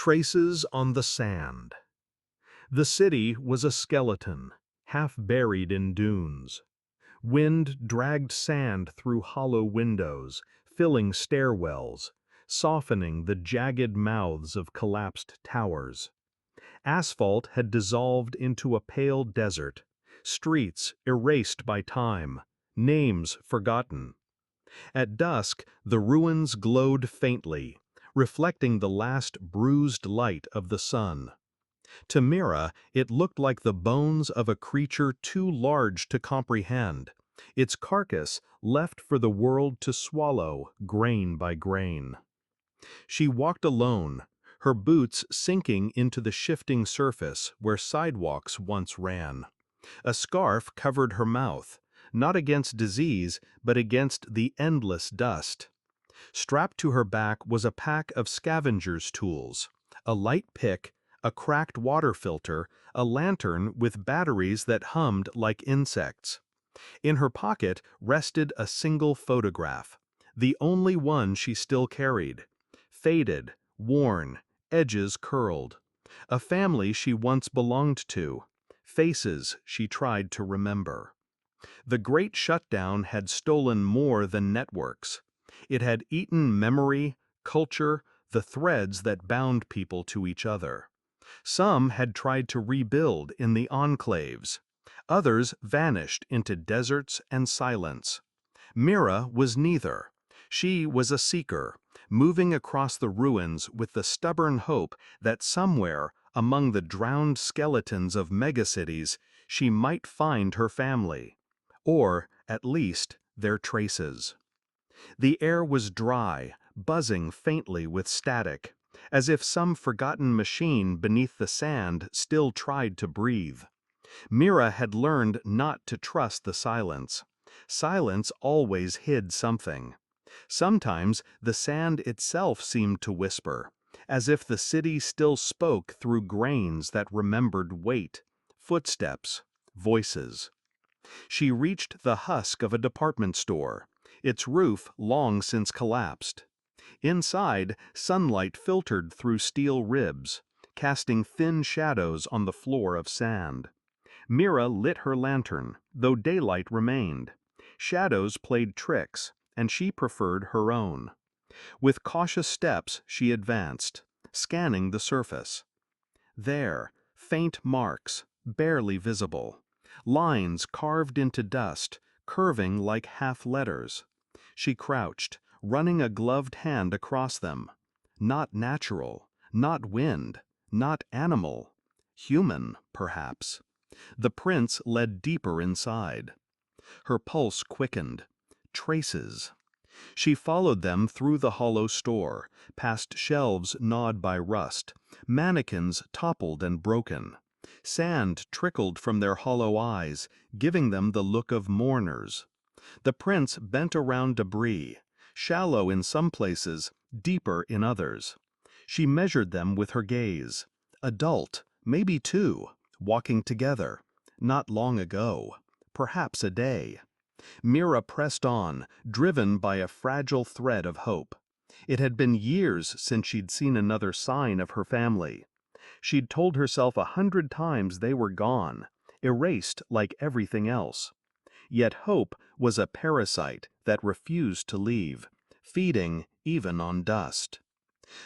Traces on the sand. The city was a skeleton, half buried in dunes. Wind dragged sand through hollow windows, filling stairwells, softening the jagged mouths of collapsed towers. Asphalt had dissolved into a pale desert, streets erased by time, names forgotten. At dusk, the ruins glowed faintly, reflecting the last bruised light of the sun. To Mira, it looked like the bones of a creature too large to comprehend, its carcass left for the world to swallow grain by grain. She walked alone, her boots sinking into the shifting surface where sidewalks once ran. A scarf covered her mouth, not against disease, but against the endless dust. Strapped to her back was a pack of scavenger's tools, a light pick, a cracked water filter, a lantern with batteries that hummed like insects. In her pocket rested a single photograph, the only one she still carried. Faded, worn, edges curled. A family she once belonged to, faces she tried to remember. The Great Shutdown had stolen more than networks. It had eaten memory, culture, the threads that bound people to each other. Some had tried to rebuild in the enclaves. Others vanished into deserts and silence. Mira was neither. She was a seeker, moving across the ruins with the stubborn hope that somewhere, among the drowned skeletons of megacities, she might find her family. Or, at least, their traces. The air was dry, buzzing faintly with static, as if some forgotten machine beneath the sand still tried to breathe. Mira had learned not to trust the silence. Silence always hid something. Sometimes the sand itself seemed to whisper, as if the city still spoke through grains that remembered weight, footsteps, voices. She reached the husk of a department store, its roof long since collapsed. Inside, sunlight filtered through steel ribs, casting thin shadows on the floor of sand. Mira lit her lantern, though daylight remained. Shadows played tricks, and she preferred her own. With cautious steps she advanced, scanning the surface. There, faint marks, barely visible. Lines carved into dust, curving like half-letters. She crouched, running a gloved hand across them. Not natural, not wind, not animal. Human, perhaps. The prints led deeper inside. Her pulse quickened. Traces. She followed them through the hollow store, past shelves gnawed by rust, mannequins toppled and broken. Sand trickled from their hollow eyes, giving them the look of mourners. The prints bent around debris, shallow in some places, deeper in others. She measured them with her gaze. Adult, maybe two, walking together. Not long ago. Perhaps a day. Mira pressed on, driven by a fragile thread of hope. It had been years since she'd seen another sign of her family. She'd told herself 100 times they were gone, erased like everything else. Yet hope was a parasite that refused to leave, feeding even on dust.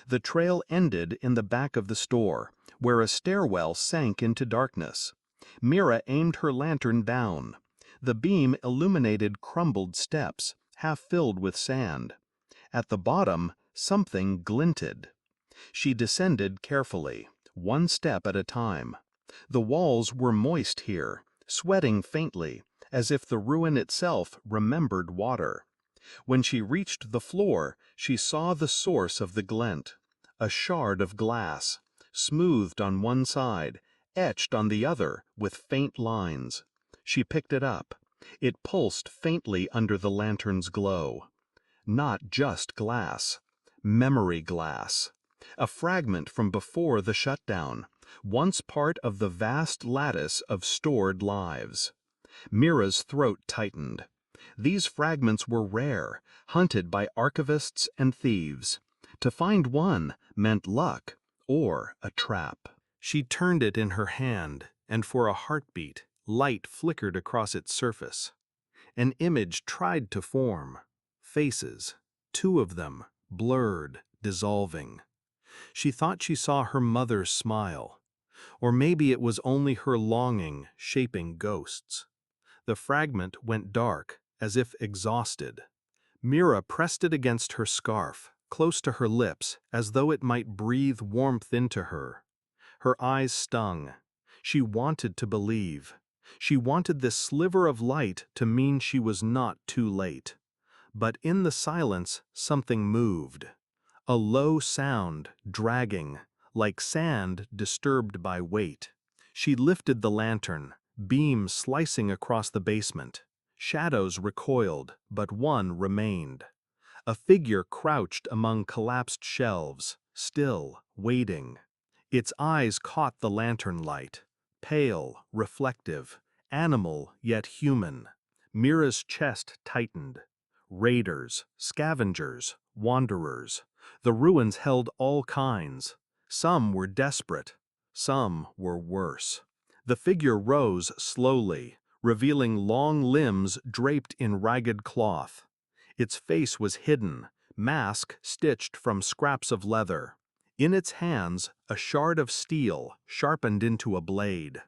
The trail ended in the back of the store, where a stairwell sank into darkness. Mira aimed her lantern down. The beam illuminated crumbled steps, half filled with sand. At the bottom, something glinted. She descended carefully, one step at a time. The walls were moist here, sweating faintly, as if the ruin itself remembered water. When she reached the floor, she saw the source of the glint, a shard of glass, smoothed on one side, etched on the other with faint lines. She picked it up. It pulsed faintly under the lantern's glow. Not just glass. Memory glass. A fragment from before the shutdown, once part of the vast lattice of stored lives. Mira's throat tightened. These fragments were rare, hunted by archivists and thieves. To find one meant luck, or a trap. She turned it in her hand, and for a heartbeat, light flickered across its surface. An image tried to form. Faces, two of them, blurred, dissolving. She thought she saw her mother's smile. Or maybe it was only her longing shaping ghosts. The fragment went dark, as if exhausted. Mira pressed it against her scarf, close to her lips, as though it might breathe warmth into her. Her eyes stung. She wanted to believe. She wanted this sliver of light to mean she was not too late. But in the silence, something moved. A low sound, dragging, like sand disturbed by weight. She lifted the lantern, beam slicing across the basement. Shadows recoiled, but one remained. A figure crouched among collapsed shelves, still, waiting. Its eyes caught the lantern light. Pale, reflective, animal yet human. Mira's chest tightened. Raiders, scavengers, wanderers. The ruins held all kinds. Some were desperate. Some were worse. The figure rose slowly, revealing long limbs draped in ragged cloth. Its face was hidden, mask stitched from scraps of leather. In its hands, a shard of steel sharpened into a blade.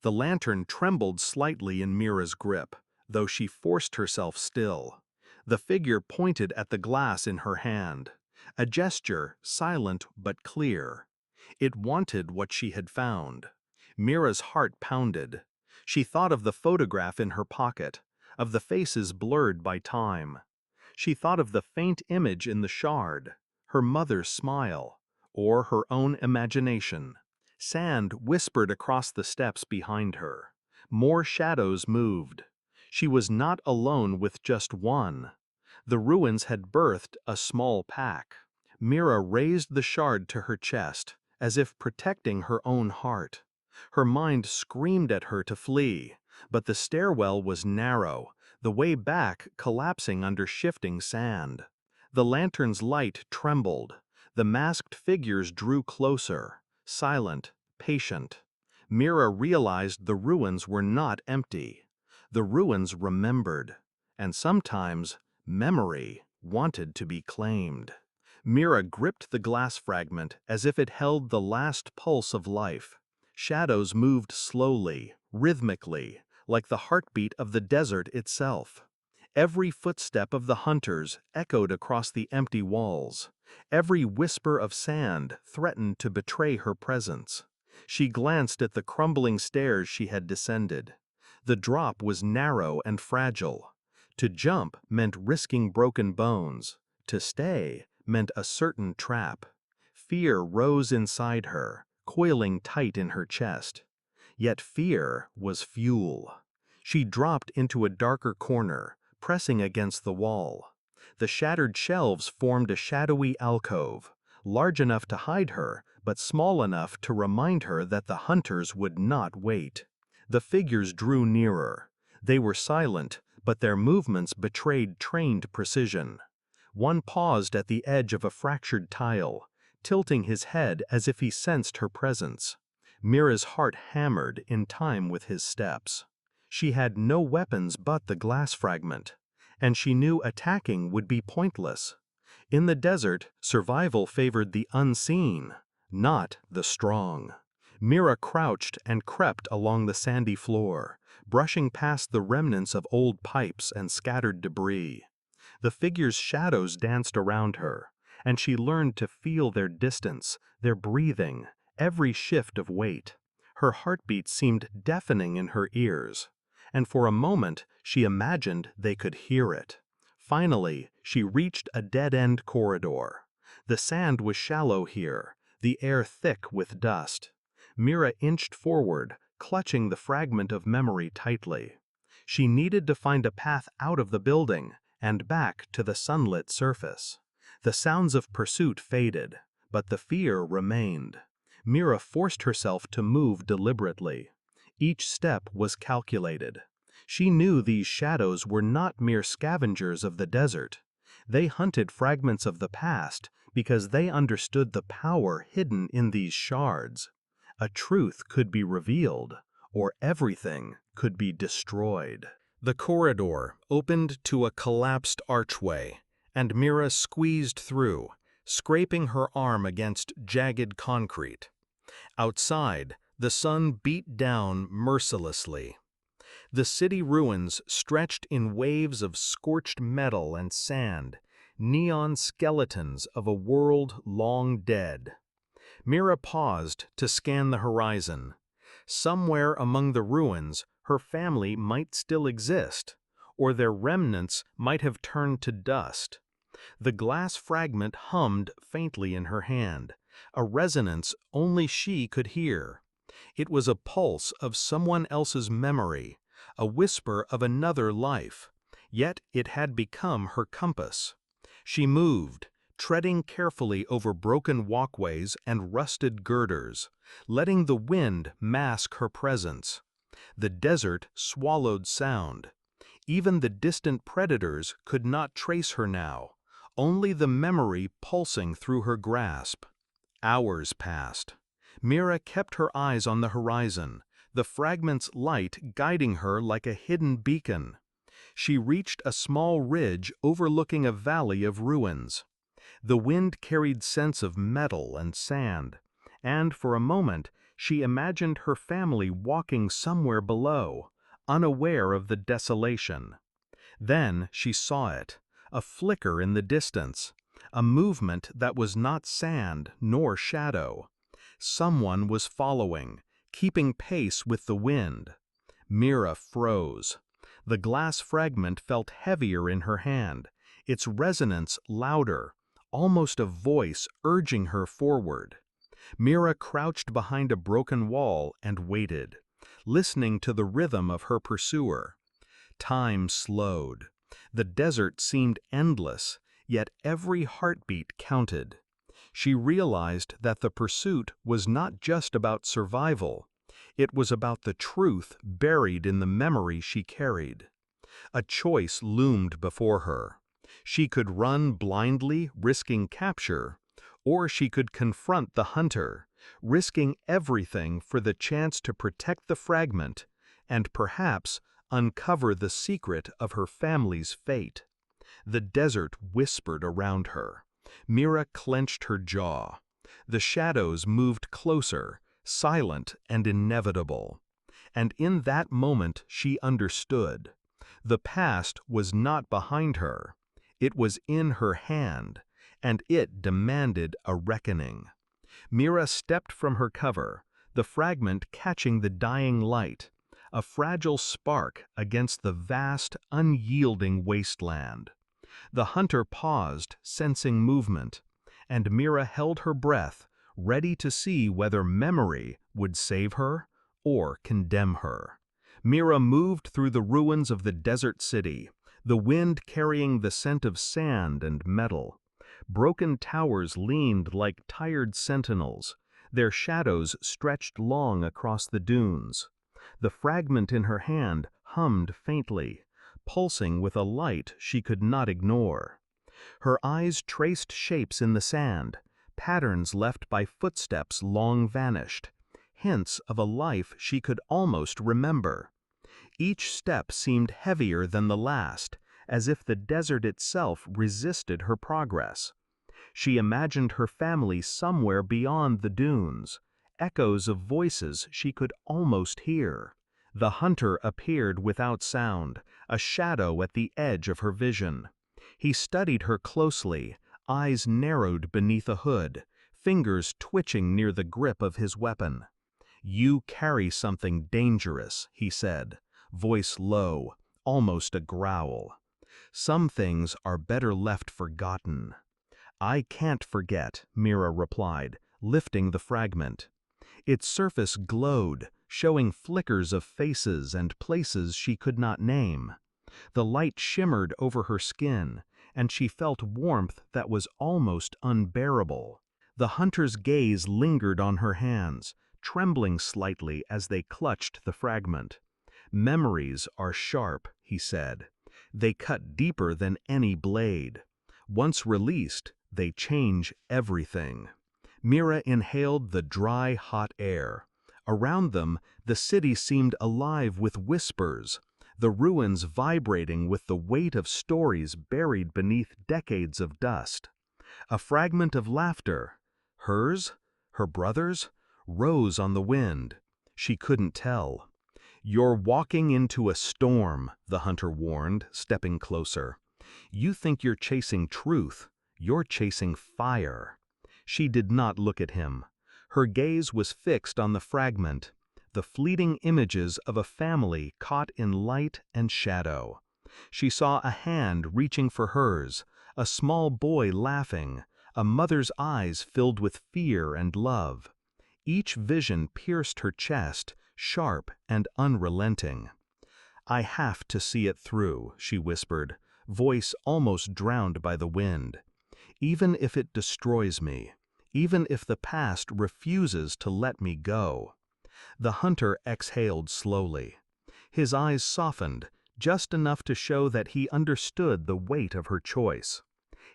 The lantern trembled slightly in Mira's grip, though she forced herself still. The figure pointed at the glass in her hand, a gesture silent but clear. It wanted what she had found. Mira's heart pounded. She thought of the photograph in her pocket, of the faces blurred by time. She thought of the faint image in the shard, her mother's smile, or her own imagination. Sand whispered across the steps behind her. More shadows moved. She was not alone with just one. The ruins had birthed a small pack. Mira raised the shard to her chest, as if protecting her own heart. Her mind screamed at her to flee, but the stairwell was narrow, the way back collapsing under shifting sand. The lantern's light trembled. The masked figures drew closer, silent, patient. Mira realized the ruins were not empty. The ruins remembered, and sometimes memory wanted to be claimed. Mira gripped the glass fragment as if it held the last pulse of life. Shadows moved slowly, rhythmically, like the heartbeat of the desert itself. Every footstep of the hunters echoed across the empty walls. Every whisper of sand threatened to betray her presence. She glanced at the crumbling stairs she had descended. The drop was narrow and fragile. To jump meant risking broken bones. To stay meant a certain trap. Fear rose inside her, coiling tight in her chest. Yet fear was fuel. She dropped into a darker corner, pressing against the wall. The shattered shelves formed a shadowy alcove, large enough to hide her, but small enough to remind her that the hunters would not wait. The figures drew nearer. They were silent, but their movements betrayed trained precision. One paused at the edge of a fractured tile, tilting his head as if he sensed her presence. Mira's heart hammered in time with his steps. She had no weapons but the glass fragment, and she knew attacking would be pointless. In the desert, survival favored the unseen, not the strong. Mira crouched and crept along the sandy floor, brushing past the remnants of old pipes and scattered debris. The figures' shadows danced around her, and she learned to feel their distance, their breathing, every shift of weight. Her heartbeat seemed deafening in her ears, and for a moment she imagined they could hear it. Finally, she reached a dead-end corridor. The sand was shallow here, the air thick with dust. Mira inched forward, clutching the fragment of memory tightly. She needed to find a path out of the building and back to the sunlit surface. The sounds of pursuit faded, but the fear remained. Mira forced herself to move deliberately. Each step was calculated. She knew these shadows were not mere scavengers of the desert. They hunted fragments of the past, because they understood the power hidden in these shards. A truth could be revealed, or everything could be destroyed. The corridor opened to a collapsed archway, and Mira squeezed through, scraping her arm against jagged concrete. Outside, the sun beat down mercilessly. The city ruins stretched in waves of scorched metal and sand, neon skeletons of a world long dead. Mira paused to scan the horizon. Somewhere among the ruins, her family might still exist, or their remnants might have turned to dust. The glass fragment hummed faintly in her hand, a resonance only she could hear. It was a pulse of someone else's memory, a whisper of another life, yet it had become her compass. She moved, treading carefully over broken walkways and rusted girders, letting the wind mask her presence. The desert swallowed sound. Even the distant predators could not trace her now, only the memory pulsing through her grasp. Hours passed. Mira kept her eyes on the horizon, the fragment's light guiding her like a hidden beacon. She reached a small ridge overlooking a valley of ruins. The wind carried scents of metal and sand, and for a moment she imagined her family walking somewhere below, unaware of the desolation. Then she saw it, a flicker in the distance, a movement that was not sand nor shadow. Someone was following, keeping pace with the wind. Mira froze. The glass fragment felt heavier in her hand, its resonance louder, almost a voice urging her forward. Mira crouched behind a broken wall and waited, listening to the rhythm of her pursuer. Time slowed. The desert seemed endless, yet every heartbeat counted. She realized that the pursuit was not just about survival. It was about the truth buried in the memory she carried. A choice loomed before her. She could run blindly, risking capture, or she could confront the hunter, risking everything for the chance to protect the fragment and perhaps uncover the secret of her family's fate. The desert whispered around her. Mira clenched her jaw. The shadows moved closer, silent and inevitable. And in that moment she understood. The past was not behind her. It was in her hand, and it demanded a reckoning. Mira stepped from her cover, the fragment catching the dying light, a fragile spark against the vast, unyielding wasteland. The hunter paused, sensing movement, and Mira held her breath, ready to see whether memory would save her or condemn her. Mira moved through the ruins of the desert city, the wind carrying the scent of sand and metal. Broken towers leaned like tired sentinels, their shadows stretched long across the dunes. The fragment in her hand hummed faintly, pulsing with a light she could not ignore. Her eyes traced shapes in the sand, patterns left by footsteps long vanished, hints of a life she could almost remember. Each step seemed heavier than the last, as if the desert itself resisted her progress. She imagined her family somewhere beyond the dunes, echoes of voices she could almost hear. The hunter appeared without sound, a shadow at the edge of her vision. He studied her closely, eyes narrowed beneath a hood, fingers twitching near the grip of his weapon. "You carry something dangerous," he said, voice low, almost a growl. "Some things are better left forgotten." "I can't forget," Mira replied, lifting the fragment. Its surface glowed, showing flickers of faces and places she could not name. The light shimmered over her skin, and she felt warmth that was almost unbearable. The hunter's gaze lingered on her hands, trembling slightly as they clutched the fragment. "Memories are sharp," he said. "They cut deeper than any blade. Once released, They change everything. Mira inhaled the dry, hot air. Around them, the city seemed alive with whispers, the ruins vibrating with the weight of stories buried beneath decades of dust. A fragment of laughter, hers, her brother's, rose on the wind. She couldn't tell. "You're walking into a storm," the hunter warned, stepping closer. "You think you're chasing truth. You're chasing fire." She did not look at him. Her gaze was fixed on the fragment, the fleeting images of a family caught in light and shadow. She saw a hand reaching for hers, a small boy laughing, a mother's eyes filled with fear and love. Each vision pierced her chest, sharp and unrelenting. "I have to see it through," she whispered, voice almost drowned by the wind. "Even if it destroys me, even if the past refuses to let me go." The hunter exhaled slowly. His eyes softened, just enough to show that he understood the weight of her choice.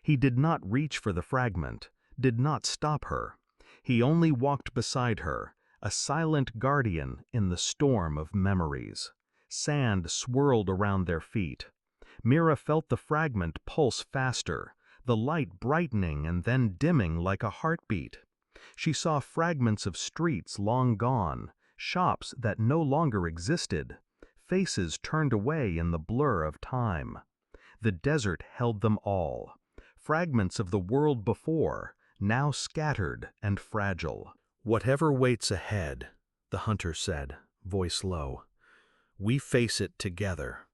He did not reach for the fragment, did not stop her. He only walked beside her, a silent guardian in the storm of memories. Sand swirled around their feet. Mira felt the fragment pulse faster, the light brightening and then dimming like a heartbeat. She saw fragments of streets long gone, shops that no longer existed, faces turned away in the blur of time. The desert held them all, fragments of the world before, now scattered and fragile. "Whatever waits ahead," the hunter said, voice low, "we face it together."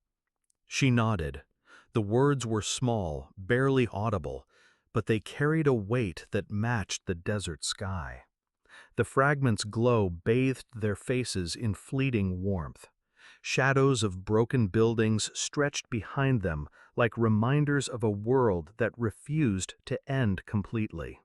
She nodded. The words were small, barely audible, but they carried a weight that matched the desert sky. The fragment's glow bathed their faces in fleeting warmth. Shadows of broken buildings stretched behind them like reminders of a world that refused to end completely.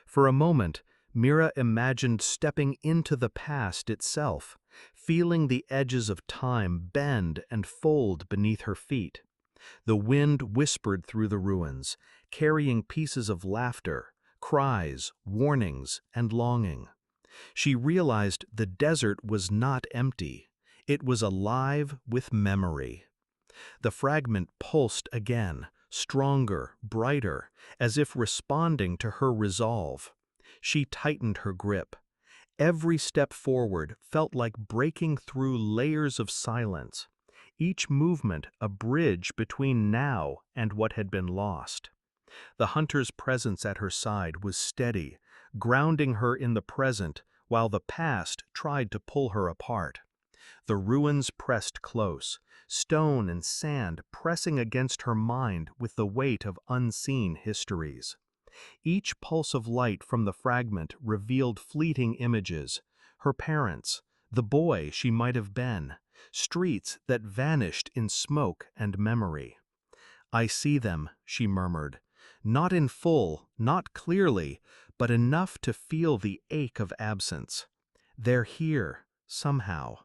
For a moment, Mira imagined stepping into the past itself, feeling the edges of time bend and fold beneath her feet. The wind whispered through the ruins, carrying pieces of laughter, cries, warnings, and longing. She realized the desert was not empty. It was alive with memory. The fragment pulsed again, stronger, brighter, as if responding to her resolve. She tightened her grip. Every step forward felt like breaking through layers of silence, each movement a bridge between now and what had been lost. The hunter's presence at her side was steady, grounding her in the present while the past tried to pull her apart. The ruins pressed close, stone and sand pressing against her mind with the weight of unseen histories. Each pulse of light from the fragment revealed fleeting images, her parents, the boy she might have been, streets that vanished in smoke and memory. "I see them," she murmured, "not in full, not clearly, but enough to feel the ache of absence. They're here, somehow."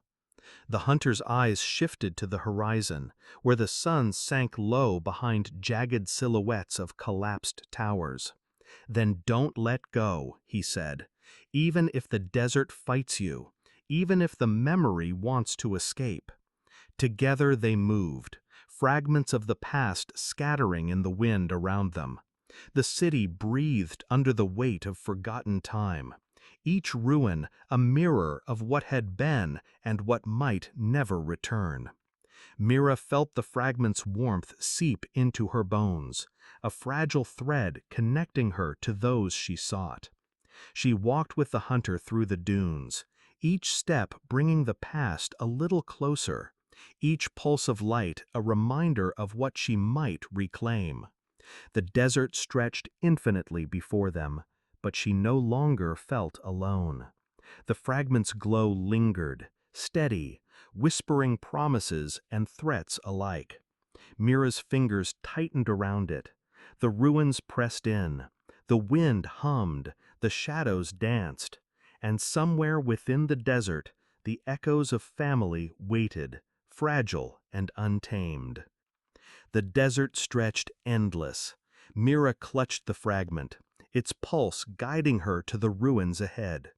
The hunter's eyes shifted to the horizon, where the sun sank low behind jagged silhouettes of collapsed towers. "Then don't let go," he said, "even if the desert fights you, even if the memory wants to escape." Together they moved, fragments of the past scattering in the wind around them. The city breathed under the weight of forgotten time, each ruin a mirror of what had been and what might never return. Mira felt the fragment's warmth seep into her bones, a fragile thread connecting her to those she sought. She walked with the hunter through the dunes, each step bringing the past a little closer, each pulse of light a reminder of what she might reclaim. The desert stretched infinitely before them, but she no longer felt alone. The fragment's glow lingered, steady, whispering promises and threats alike. Mira's fingers tightened around it. The ruins pressed in. The wind hummed, the shadows danced, and somewhere within the desert, the echoes of family waited, fragile and untamed. The desert stretched endless. Mira clutched the fragment, its pulse guiding her to the ruins ahead.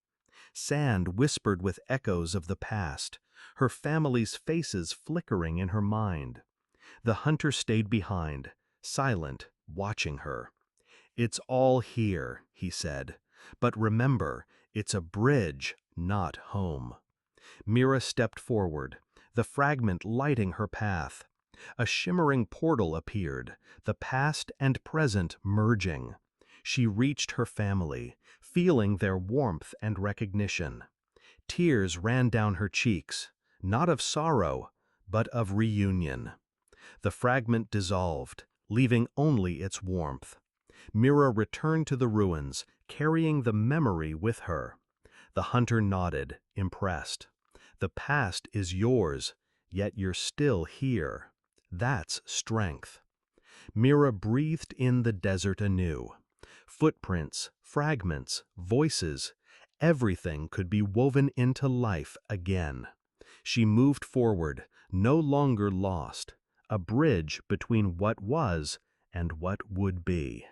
Sand whispered with echoes of the past, her family's faces flickering in her mind. The hunter stayed behind, silent, watching her. "It's all here," he said. "But remember, it's a bridge, not home." Mira stepped forward, the fragment lighting her path. A shimmering portal appeared, the past and present merging. She reached her family, feeling their warmth and recognition. Tears ran down her cheeks, not of sorrow, but of reunion. The fragment dissolved, leaving only its warmth. Mira returned to the ruins, carrying the memory with her. The hunter nodded, impressed. "The past is yours, yet you're still here. That's strength." Mira breathed in the desert anew. Footprints, fragments, voices, everything could be woven into life again. She moved forward, no longer lost, a bridge between what was and what would be.